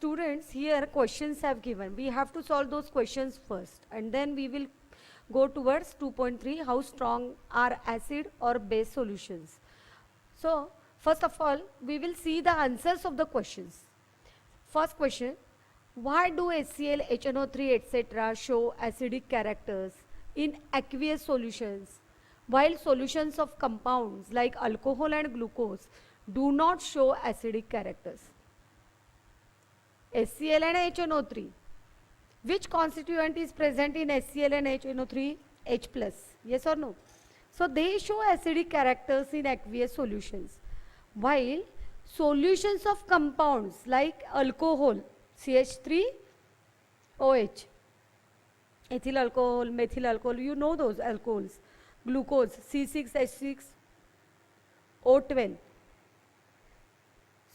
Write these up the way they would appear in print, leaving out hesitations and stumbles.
students, here questions have given. We have to solve those questions first, and then we will go towards 2.3, how strong are acid or base solutions. So, first of all, we will see the answers of the questions. First question, why do HCl, HNO3, etc. show acidic characters in aqueous solutions, while solutions of compounds like alcohol and glucose do not show acidic characters? HCl and HNO3. Which constituent is present in HCl and HNO3? H plus. Yes or no? So they show acidic characters in aqueous solutions, while solutions of compounds like alcohol, CH3OH, ethyl alcohol, methyl alcohol, you know those alcohols, glucose, C6H6O12.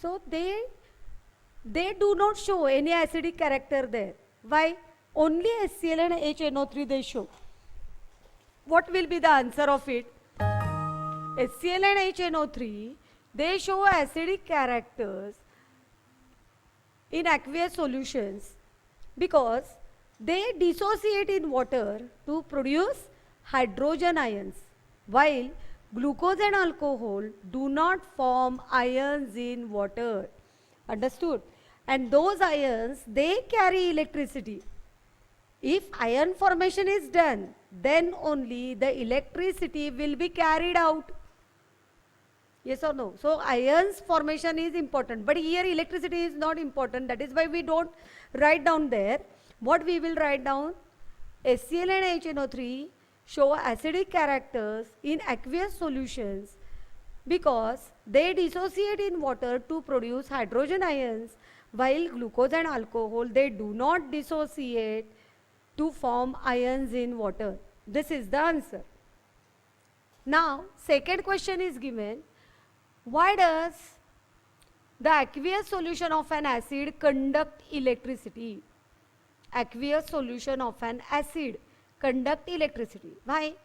So they do not show any acidic character there. Why? Only HCl and HNO3 they show. What will be the answer of it? HCl and HNO3, they show acidic characters in aqueous solutions because they dissociate in water to produce hydrogen ions, while glucose and alcohol do not form ions in water. Understood? And those ions, they carry electricity. If ion formation is done, then only the electricity will be carried out. Yes or no? So ions formation is important, but here electricity is not important. That is why we don't write down there. What we will write down? HCl and HNO3 show acidic characters in aqueous solutions because they dissociate in water to produce hydrogen ions, while glucose and alcohol, they do not dissociate to form ions in water. This is the answer. Now, second question is given, why does the aqueous solution of an acid conduct electricity? Aqueous solution of an acid conduct electricity. Why?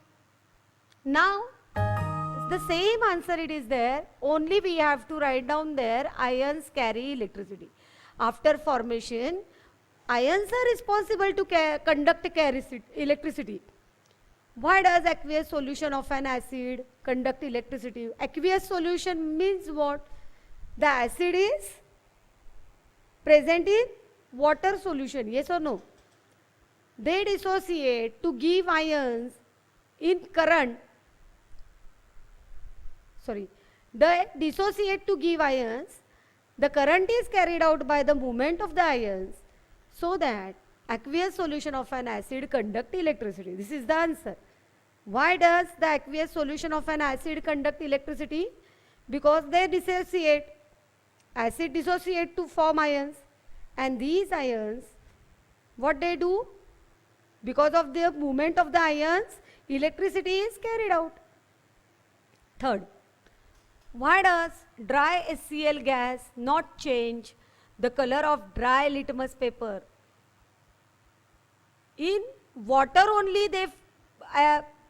Now, the same answer it is there, only we have to write down there, ions carry electricity. After formation, ions are responsible to conduct electricity. Why does aqueous solution of an acid conduct electricity? Aqueous solution means what? The acid is present in water solution, yes or no? They dissociate to give ions in current. They dissociate to give ions. The current is carried out by the movement of the ions, so that aqueous solution of an acid conduct electricity. This is the answer. Why does the aqueous solution of an acid conduct electricity? Because they dissociate. Acid dissociate to form ions, and these ions, what they do? Because of the movement of the ions, electricity is carried out. Third, why does dry HCl gas not change the color of dry litmus paper? In water only they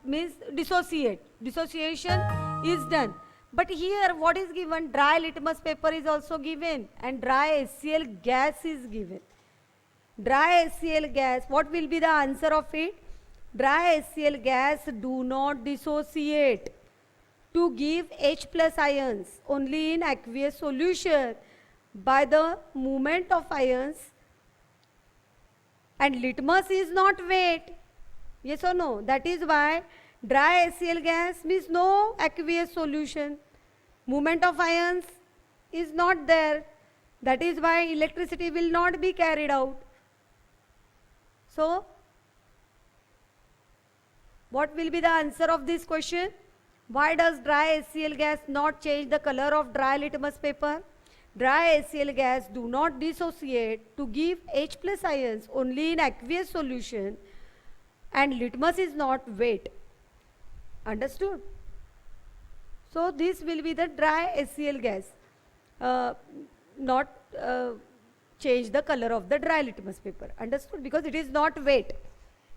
means dissociate. Dissociation is done. But here what is given? Dry litmus paper is also given, and dry HCl gas is given. Dry HCl gas, what will be the answer of it? Dry HCl gas do not dissociate to give H plus ions only in aqueous solution by the movement of ions, and litmus is not wet. Yes or no? That is why dry HCl gas means no aqueous solution. Movement of ions is not there. That is why electricity will not be carried out. So, what will be the answer of this question? Why does dry HCl gas not change the color of dry litmus paper? Dry HCl gas do not dissociate to give H plus ions only in aqueous solution, and litmus is not wet. Understood? So this will be the dry HCl gas, not change the color of the dry litmus paper. Understood? Because it is not wet.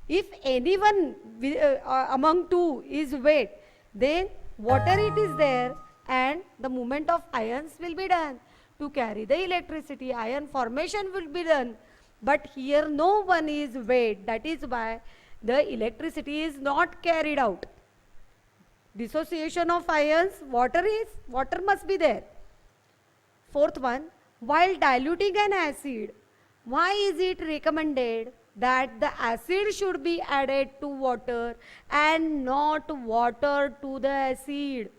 If anyone among two is wet, then water it is there and the movement of ions will be done to carry the electricity. Ion formation will be done. But here no one is weighed. That is why the electricity is not carried out. Dissociation of ions, water must be there. Fourth one, while diluting an acid, why is it recommended that the acid should be added to water and not water to the acid?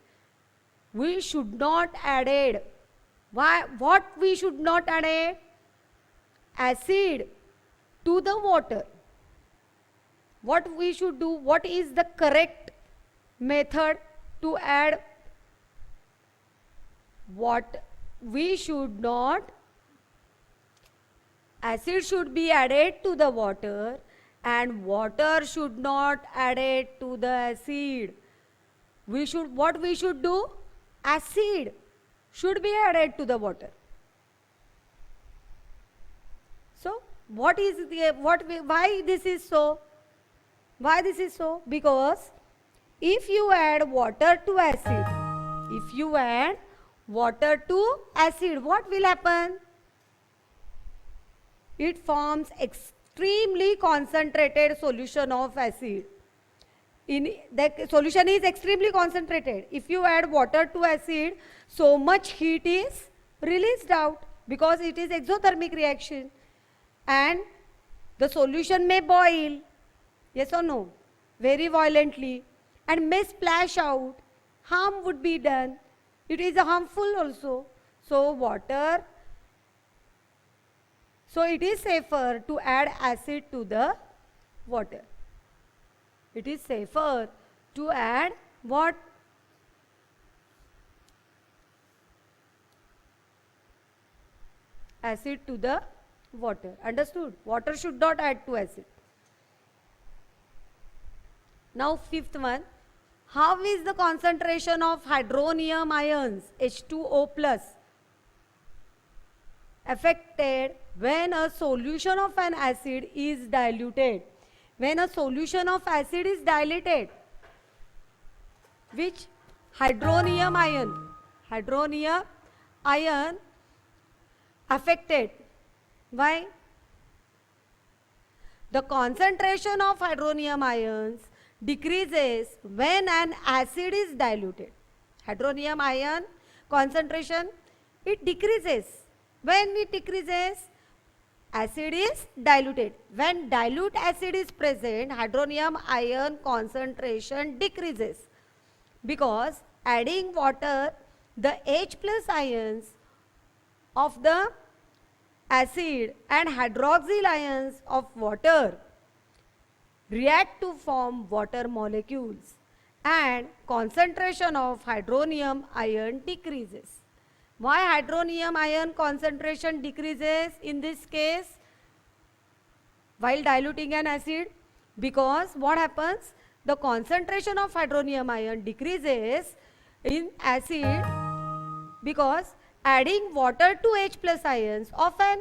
We should not add it. Why? What we should not add it? Acid to the water. What we should do? What is the correct method to add? What we should not, acid should be added to the water and water should not added to the acid. What we should do? Acid should be added to the water. So why this is so? Why this is so? Because if you add water to acid, what will happen? It forms extremely concentrated solution of acid. The solution is extremely concentrated. If you add water to acid, so much heat is released out because it is exothermic reaction, and the solution may boil, yes or no, very violently, and may splash out. Harm would be done. It is harmful also. So it is safer to add acid to the water. It is safer to add what? Acid to the water. Understood? Water should not add to acid. Now fifth one. How is the concentration of hydronium ions, H2O plus, affected when a solution of an acid is diluted? When a solution of acid is diluted, which hydronium ion affected? Why? The concentration of hydronium ions decreases when an acid is diluted. Hydronium ion concentration, it decreases. When it decreases, acid is diluted. When dilute acid is present, hydronium ion concentration decreases, because adding water, the H plus ions of the acid and hydroxyl ions of water react to form water molecules, and concentration of hydronium ion decreases. Why hydronium ion concentration decreases in this case while diluting an acid? Because what happens? The concentration of hydronium ion decreases in acid because adding water to H plus ions of the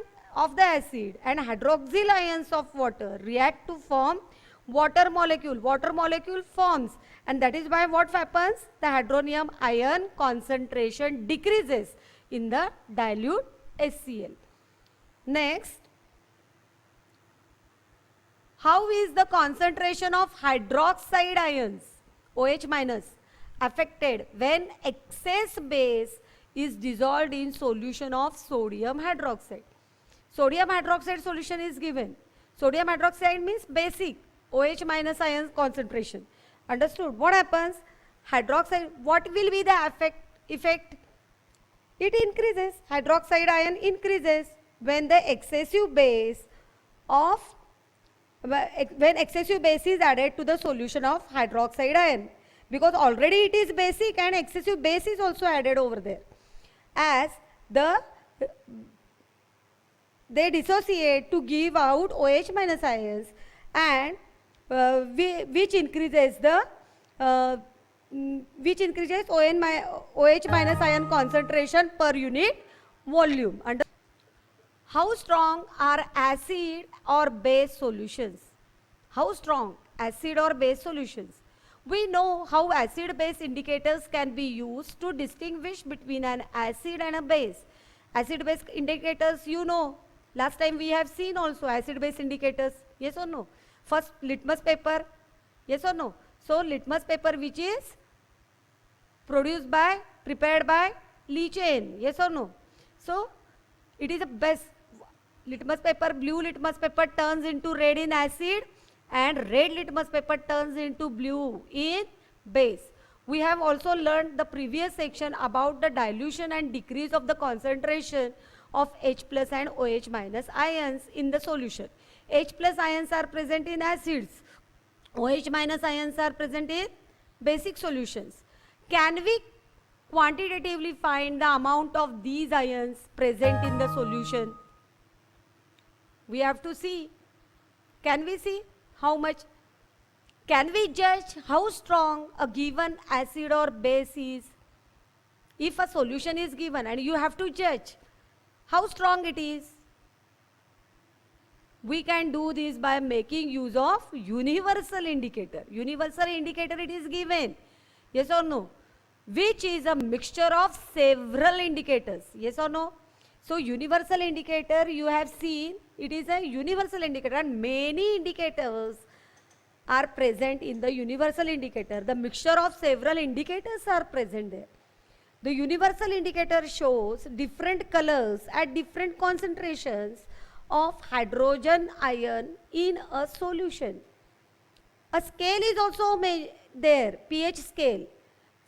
acid and hydroxyl ions of water react to form water molecule. Water molecule forms, and that is why what happens? The hydronium ion concentration decreases in the dilute HCl. Next, how is the concentration of hydroxide ions, OH minus, affected when excess base is dissolved in solution of sodium hydroxide? Sodium hydroxide solution is given. Sodium hydroxide means basic, OH minus ion concentration. Understood? What happens? Hydroxide, what will be the effect? It increases. Hydroxide ion increases when the excessive base is added to the solution of hydroxide ion, because already it is basic and excessive base is also added over there. As they dissociate to give out OH minus ions, and which increases OH minus ion concentration per unit volume. How strong are acid or base solutions? How strong acid or base solutions? We know how acid-base indicators can be used to distinguish between an acid and a base. Acid base indicators, you know. Last time we have seen also acid base indicators. Yes or no? First, litmus paper. Yes or no? So, litmus paper which is prepared by Lee chain. Yes or no? So, it is the best. Litmus paper, blue litmus paper turns into red in acid, and red litmus paper turns into blue in base. We have also learned the previous section about the dilution and decrease of the concentration of H plus and OH minus ions in the solution. H plus ions are present in acids. OH minus ions are present in basic solutions. Can we quantitatively find the amount of these ions present in the solution? We have to see. Can we see how much? Can we judge how strong a given acid or base is? If a solution is given and you have to judge how strong it is, we can do this by making use of universal indicator. Universal indicator it is given. Yes or no? Which is a mixture of several indicators. Yes or no? So universal indicator you have seen, it is a universal indicator and many indicators are present in the universal indicator. The mixture of several indicators are present there. The universal indicator shows different colors at different concentrations of hydrogen ion in a solution. A scale is also there, pH scale,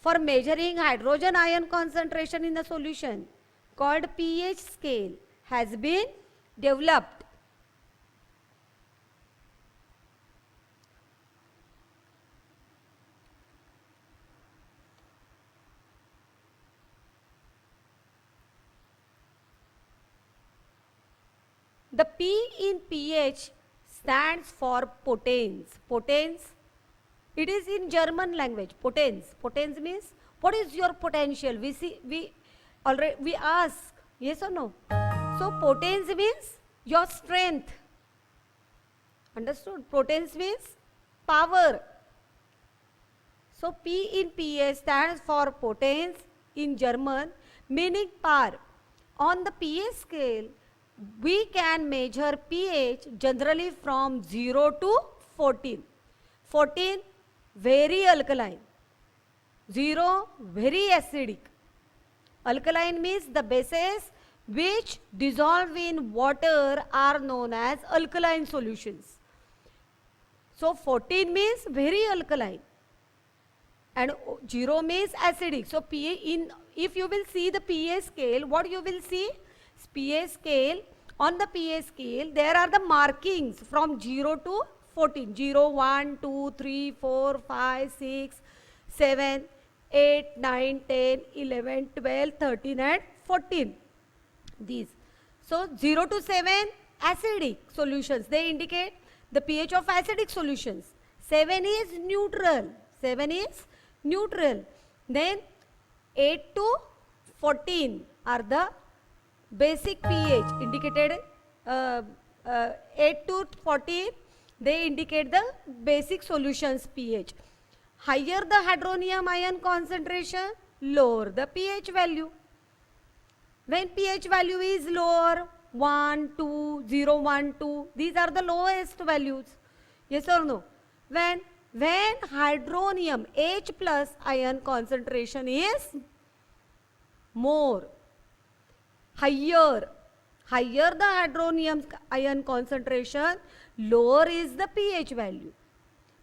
for measuring hydrogen ion concentration in the solution, called pH scale, has been developed. The P in pH stands for potens. Potens, it is in German language, potens. Potens means, what is your potential? We ask, yes or no? So potens means your strength. Understood? Potens means power. So P in pH stands for potens in German, meaning power. On the pH scale, we can measure pH generally from 0 to 14. 14, very alkaline. 0, very acidic. Alkaline means the bases which dissolve in water are known as alkaline solutions. So 14 means very alkaline and 0 means acidic. So if you will see the pH scale, what you will see? pH scale, on the pH scale there are the markings from 0 to 14. 0, 1, 2, 3, 4, 5, 6, 7, 8, 9, 10, 11, 12, 13 and 14. These. So 0 to 7 acidic solutions, they indicate the pH of acidic solutions. 7 is neutral. 7 is neutral. Then 8 to 14 are the basic pH indicated. 8 to 14 they indicate the basic solutions pH. Higher the hydronium ion concentration, lower the pH value. When pH value is lower, 1, 2, 0, 1, 2, these are the lowest values. Yes or no? When hydronium H plus ion concentration is more, higher the hydronium ion concentration, lower is the pH value.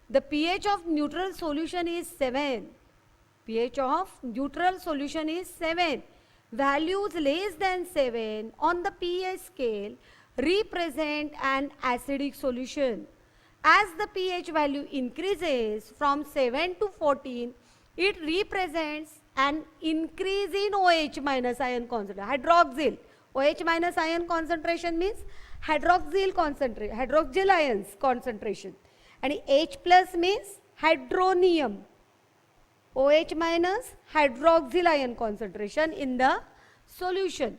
The pH of neutral solution is 7. pH of neutral solution is 7. Values less than 7 on the pH scale represent an acidic solution. As the pH value increases from 7 to 14, it represents an increase in OH minus ion concentration. Hydroxyl. OH minus ion concentration means hydroxyl ions concentration. And H plus means hydronium. OH minus hydroxyl ion concentration in the solution.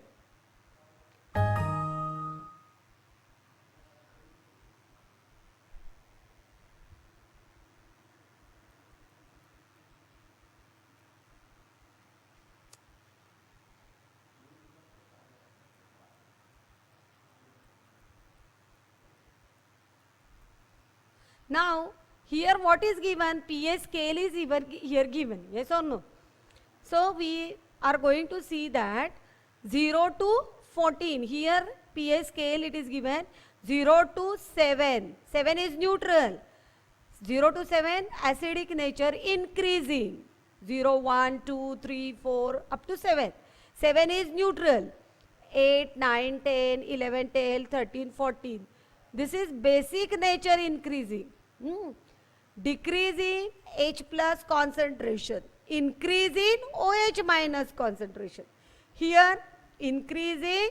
Now, here what is given? pH scale is even here given. Yes or no? So, we are going to see that 0 to 14. Here pH scale it is given 0 to 7. 7 is neutral. 0 to 7 acidic nature increasing. 0, 1, 2, 3, 4 up to 7. 7 is neutral. 8, 9, 10, 11, 12, 13, 14. This is basic nature increasing. Decreasing H plus concentration. Increase in OH minus concentration. Here increasing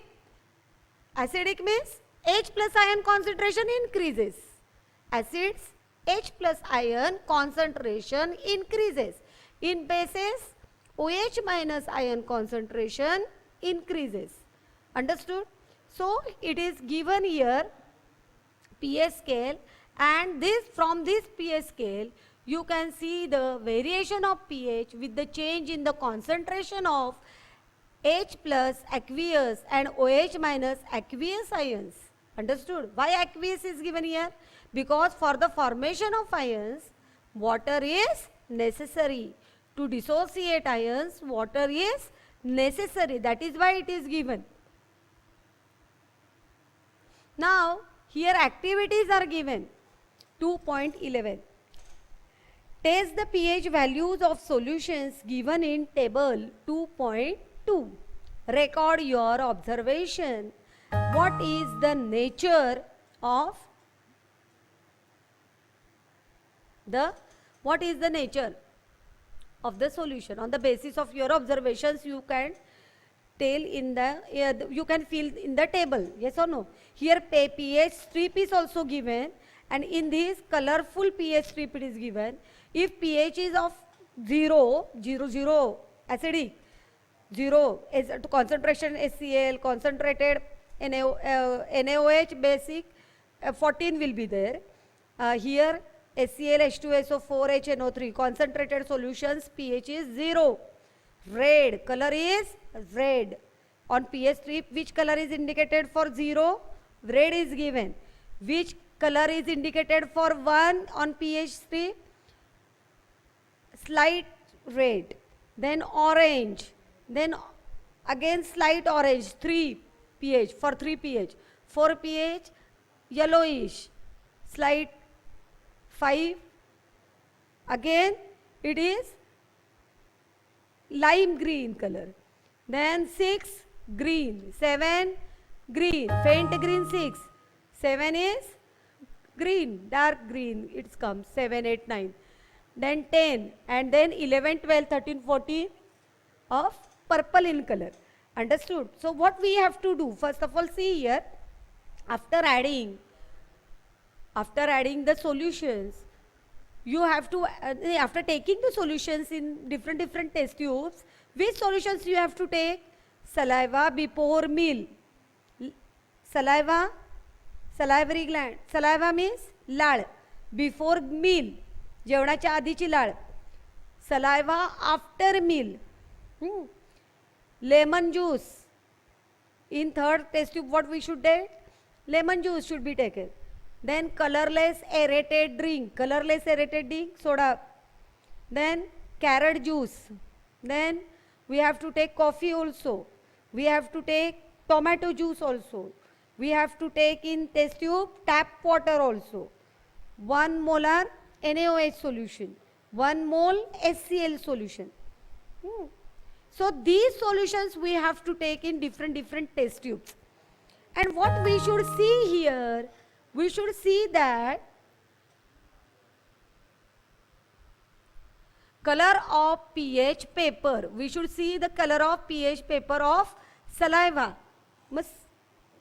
acidic means H plus ion concentration increases. Acids H plus ion concentration increases. In bases OH minus ion concentration increases. Understood? So it is given here pH scale, and this from this pH scale you can see the variation of pH with the change in the concentration of H plus aqueous and OH minus aqueous ions. Understood? Why aqueous is given here? Because for the formation of ions, water is necessary. To dissociate ions, water is necessary. That is why it is given. Now, here activities are given. 2.11. Test the pH values of solutions given in table 2.2. Record your observation. What is the nature of the solution? On the basis of your observations, you can tell in the you can fill in the table. Yes or no? Here pH strip is also given, and in this colorful pH strip it is given. If pH is of 0, acidic, 0 is concentration HCl, concentrated NaOH basic, 14 will be there. Here HCl, H2SO4, HNO3, concentrated solutions, pH is 0. Red, color is red. On pH strip, which color is indicated for 0? Red is given. Which color is indicated for 1 on pH strip? Slight red. Then orange. Then again slight orange, 3 pH, for 3 pH. 4 pH, yellowish. Slight 5, again it is lime green color. Then 6, green. 7, green. Faint green 6. 7 is green, dark green. It comes 7, 8, 9. Then 10, and then 11, 12, 13, 14 of purple in color. Understood? So what we have to do? First of all, see here, after adding the solutions, you have to, after taking the solutions in different test tubes, which solutions you have to take? Saliva before meal. Salivary gland. Saliva means लाळ. Before meal. जेवणाच्या आधीची लाळ. Saliva after meal. Lemon juice. In third test tube, what we should take? Lemon juice should be taken. Then colorless aerated drink. Colorless aerated drink, soda. Then carrot juice. Then we have to take coffee also. We have to take tomato juice also. We have to take in test tube tap water also. 1 molar NaOH solution. 1 mole HCl solution. So these solutions we have to take in different test tubes. And what we should see here, we should see that color of pH paper. We should see the color of pH paper of saliva.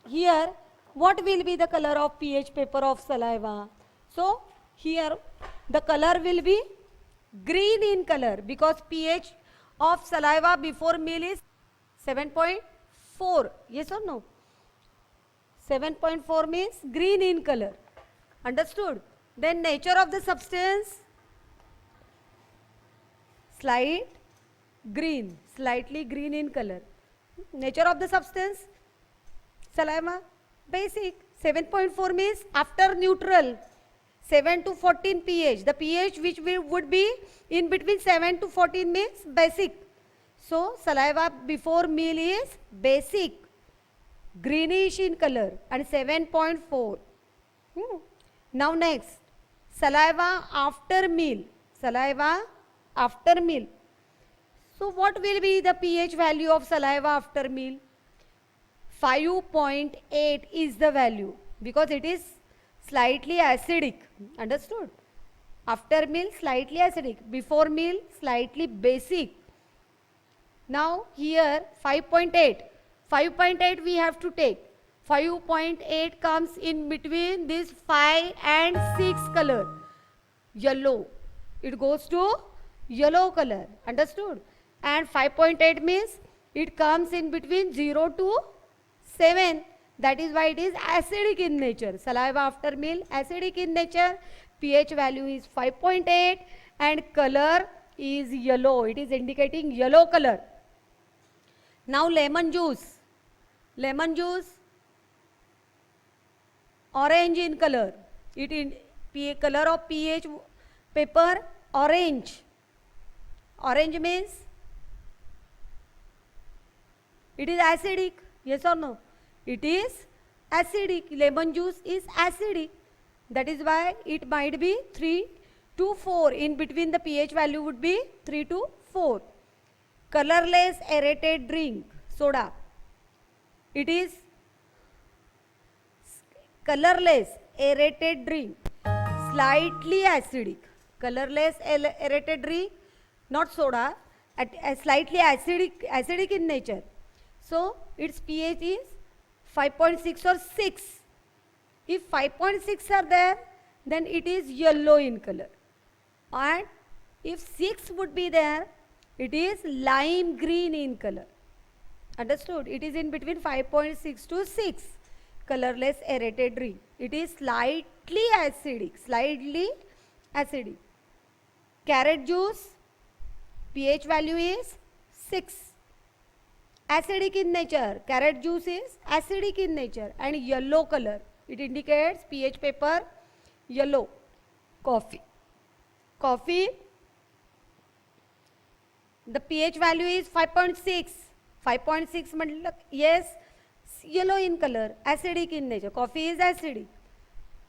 Here, what will be the color of pH paper of saliva? So here the color will be green in color because pH of saliva before meal is 7.4. Yes or no? 7.4 means green in color. Understood? Then nature of the substance, slightly green in color. Nature of the substance, saliva, basic. 7.4 means after neutral. 7 to 14 pH. The pH which would be in between 7 to 14 means basic. So saliva before meal is basic, greenish in color, and 7.4. Now next, saliva after meal. Saliva after meal. So what will be the pH value of saliva after meal? 5.8 is the value because it is slightly acidic. Understood? After meal slightly acidic, before meal slightly basic. Now here 5.8. 5.8 we have to take. 5.8 comes in between this 5 and 6 color. Yellow. It goes to yellow color. Understood? And 5.8 means it comes in between 0 to 7. That is why it is acidic in nature. Saliva after meal acidic in nature. pH value is 5.8 and color is yellow. It is indicating yellow color. Now lemon juice. Lemon juice orange in color. It in color of pH paper orange. Orange means it is acidic. Yes or no? It is acidic. Lemon juice is acidic. That is why it might be 3 to 4. In between the pH value would be 3 to 4. Colorless aerated drink, soda. It is colorless aerated drink, slightly acidic. Colorless aerated drink, not soda, slightly acidic in nature. So its pH is 5.6 or 6. If 5.6 are there, then it is yellow in color. And if 6 would be there, it is lime green in color. Understood? It is in between 5.6 to 6. Colorless aerated drink. It is slightly acidic. Slightly acidic. Carrot juice, pH value is 6. Acidic in nature. Carrot juice is acidic in nature and yellow color. It indicates pH paper yellow. Coffee. Coffee, the pH value is 5.6. 5.6 yes, yellow in color, acidic in nature. Coffee is acidic.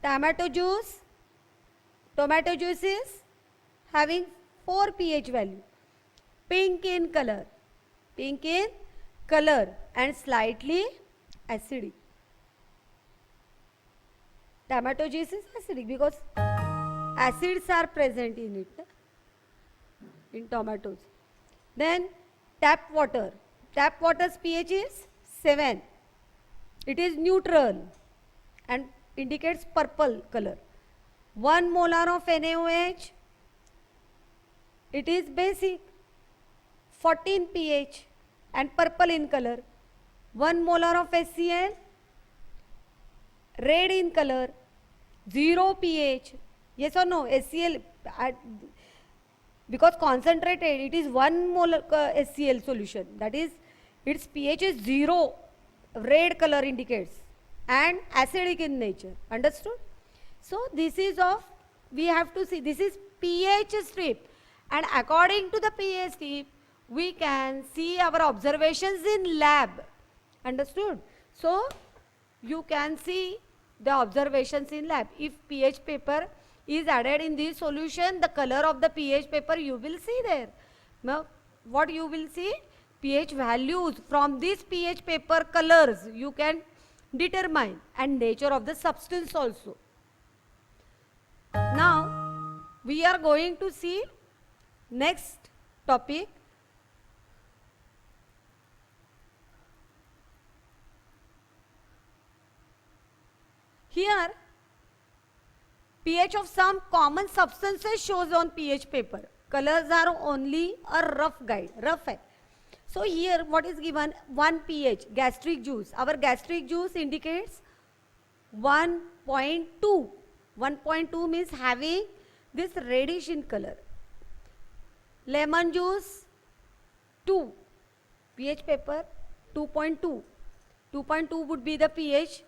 Tomato juice is having 4 pH value. Pink in color and slightly acidic. Tomato juice is acidic because acids are present in it, in tomatoes. Then tap water. Tap water's pH is 7. It is neutral and indicates purple color. 1 molar of NaOH, it is basic, 14 pH and purple in color. 1 molar of HCl, red in color, 0 pH. Yes or no? HCl, because concentrated, it is 1 molar HCl solution. That is, its pH is 0. Red color indicates and acidic in nature. Understood? So this is of, we have to see, this is pH strip, and according to the pH strip we can see our observations in lab. Understood? So you can see the observations in lab. If pH paper is added in this solution, the color of the pH paper you will see there. Now what you will see? pH values from this pH paper colors you can determine, and nature of the substance also. Now we are going to see next topic. Here pH of some common substances shows on pH paper. Colors are only a rough guide, rough है. So here what is given? 1 pH, gastric juice. Our gastric juice indicates 1.2. 1.2 means having this reddish in color. Lemon juice 2. pH paper 2.2. 2.2 would be the pH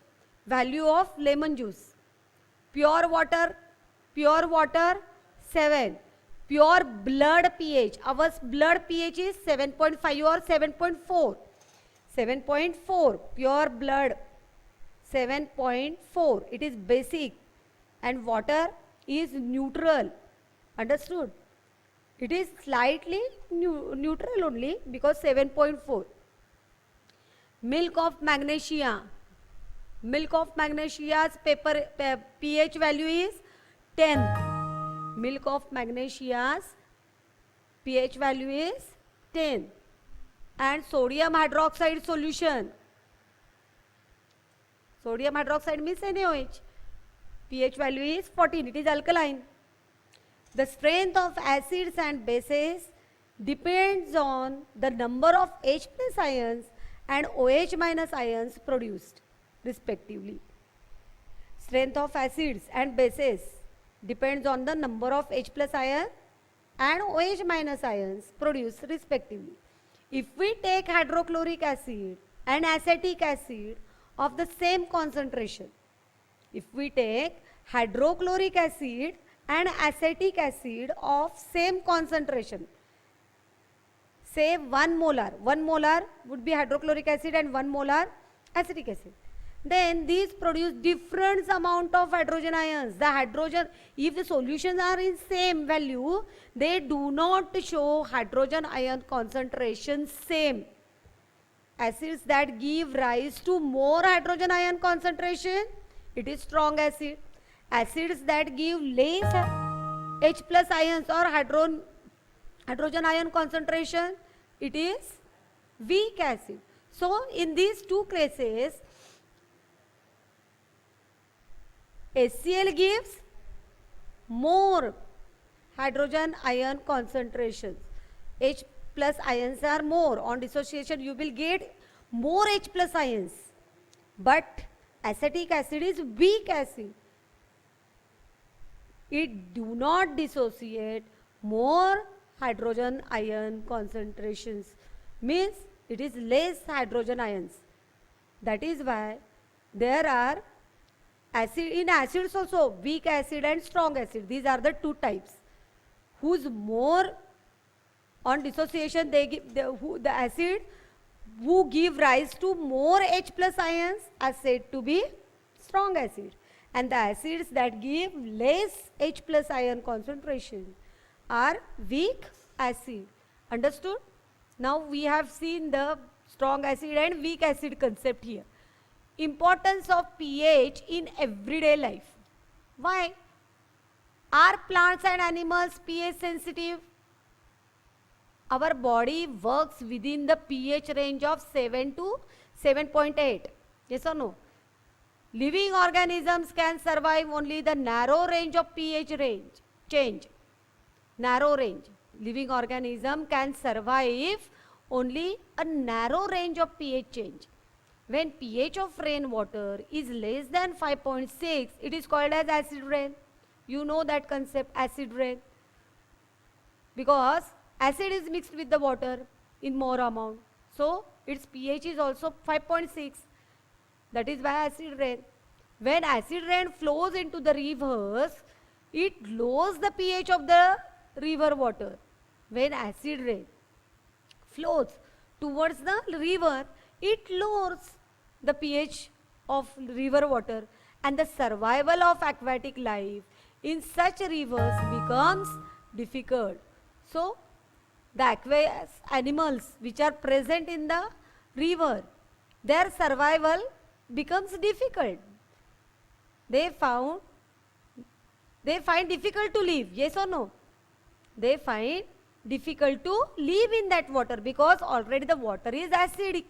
value of lemon juice. Pure water Pure water, 7. Pure blood pH. Our blood pH is 7.5 or 7.4. 7.4. Pure blood, 7.4. It is basic. And water is neutral. Understood? It is slightly neutral only because 7.4. Milk of magnesia. Milk of magnesia's pH value is 10. Milk of magnesia's pH value is 10. And sodium hydroxide solution. Sodium hydroxide means NaOH. pH value is 14. It is alkaline. The strength of acids and bases depends on the number of H plus ions and OH minus ions produced respectively. Strength of acids and bases depends on the number of H plus ion and OH minus ions produced respectively. If we take hydrochloric acid and acetic acid of the same concentration, if we take hydrochloric acid and acetic acid of same concentration, say 1 molar would be hydrochloric acid and 1 molar acetic acid, then these produce different amount of hydrogen ions. The hydrogen, if the solutions are in same value, they do not show hydrogen ion concentration same. Acids that give rise to more hydrogen ion concentration, it is strong acid. Acids that give less H plus ions or hydrogen ion concentration, it is weak acid. So in these two cases, HCl gives more hydrogen ion concentrations. H plus ions are more. On dissociation you will get more H plus ions. But acetic acid is weak acid. It do not dissociate more hydrogen ion concentrations. Means it is less hydrogen ions. That is why there are acid, in acids also weak acid and strong acid. These are the two types. Whose more on dissociation they give the acid who give rise to more H plus ions are said to be strong acid. And the acids that give less H plus ion concentration are weak acid. Understood? Now we have seen the strong acid and weak acid concept here. Importance of pH in everyday life. Why? Are plants and animals pH sensitive? Our body works within the pH range of 7 to 7.8. Yes or no? Living organisms can survive only the narrow range of pH change. Narrow range. Living organism can survive only a narrow range of pH change. When pH of rainwater is less than 5.6, it is called as acid rain. You know that concept, acid rain. Because acid is mixed with the water in more amount. So its pH is also 5.6. That is why acid rain. When acid rain flows into the rivers, it lowers the pH of the river water. When acid rain flows towards the river, it lowers the pH of river water, and the survival of aquatic life in such rivers becomes difficult. So the aquatic animals which are present in the river, their survival becomes difficult. They find difficult to live. Yes or no? They find difficult to live in that water because already the water is acidic.